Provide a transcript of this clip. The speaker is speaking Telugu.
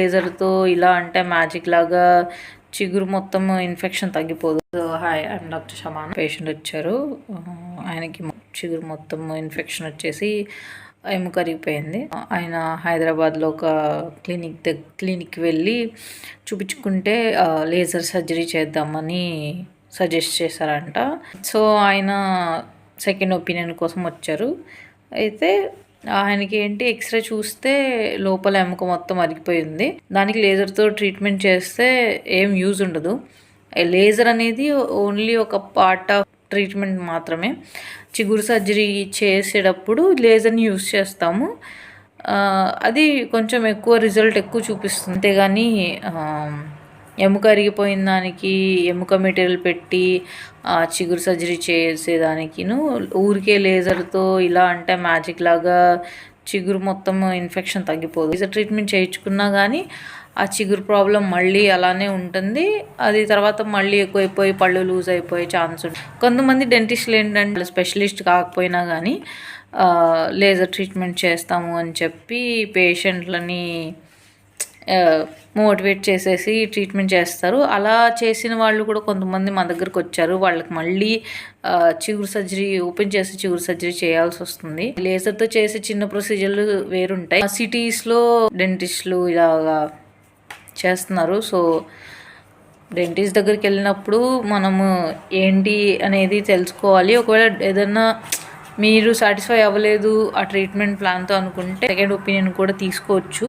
లేజర్తో ఇలా అంటే మ్యాజిక్ లాగా చిగురు మొత్తం ఇన్ఫెక్షన్ తగ్గిపోదు. Hi, I'm doctor Shamana. Patient వచ్చారు. ఆయనకి చిగురు మొత్తం ఇన్ఫెక్షన్ వచ్చేసి ఎముక కరిగిపోయింది. ఆయన హైదరాబాద్లో ఒక క్లినిక్కి వెళ్ళి చూపించుకుంటే లేజర్ సర్జరీ చేద్దామని సజెస్ట్ చేశారంట. సో ఆయన సెకండ్ ఒపీనియన్ కోసం వచ్చారు. అయితే ఆయనకి ఏంటి, ఎక్స్రే చూస్తే లోపల ఎముక మొత్తం అరిగిపోయింది. దానికి లేజర్తో ట్రీట్మెంట్ చేస్తే ఏం యూజ్ ఉండదు. లేజర్ అనేది ఓన్లీ ఒక పార్ట్ ఆఫ్ ట్రీట్మెంట్ మాత్రమే. చిగురు సర్జరీ చేసేటప్పుడు లేజర్ని యూజ్ చేస్తాము. అది కొంచెం రిజల్ట్ ఎక్కువ చూపిస్తుంది. అంతేగాని ఎముక అరిగిపోయిన దానికి ఎముక మెటీరియల్ పెట్టి చిగురు సర్జరీ చేసేదానికిను ఊరికే లేజర్తో ఇలా అంటే మ్యాజిక్ లాగా చిగురు మొత్తం ఇన్ఫెక్షన్ తగ్గిపోదు. లేజర్ ట్రీట్మెంట్ చేయించుకున్నా కానీ ఆ చిగురు ప్రాబ్లం మళ్ళీ అలానే ఉంటుంది. అది తర్వాత మళ్ళీ ఎక్కువైపోయి పళ్ళు లూజ్ అయిపోయే ఛాన్స్ ఉంటుంది. కొంతమంది డెంటిస్టులు ఏంటంటే స్పెషలిస్ట్ కాకపోయినా కానీ లేజర్ ట్రీట్మెంట్ చేస్తాము అని చెప్పి పేషెంట్లని మోటివేట్ చేసేసి ట్రీట్మెంట్ చేస్తారు. అలా చేసిన వాళ్ళు కూడా కొంతమంది మా దగ్గరకు వచ్చారు. వాళ్ళకి మళ్ళీ చిగురు సర్జరీ ఓపెన్ చేసి చిగురు సర్జరీ చేయాల్సి వస్తుంది. లేజర్తో చేసే చిన్న ప్రొసీజర్లు వేరుంటాయి. సిటీస్లో డెంటిస్టులు ఇలాగా చేస్తున్నారు. సో డెంటిస్ట్ దగ్గరికి వెళ్ళినప్పుడు మనము ఏంటి అనేది తెలుసుకోవాలి. ఒకవేళ ఏదన్నా మీరు సాటిస్ఫై అవ్వలేదు ఆ ట్రీట్మెంట్ ప్లాన్తో అనుకుంటే సెకండ్ ఒపీనియన్ కూడా తీసుకోవచ్చు.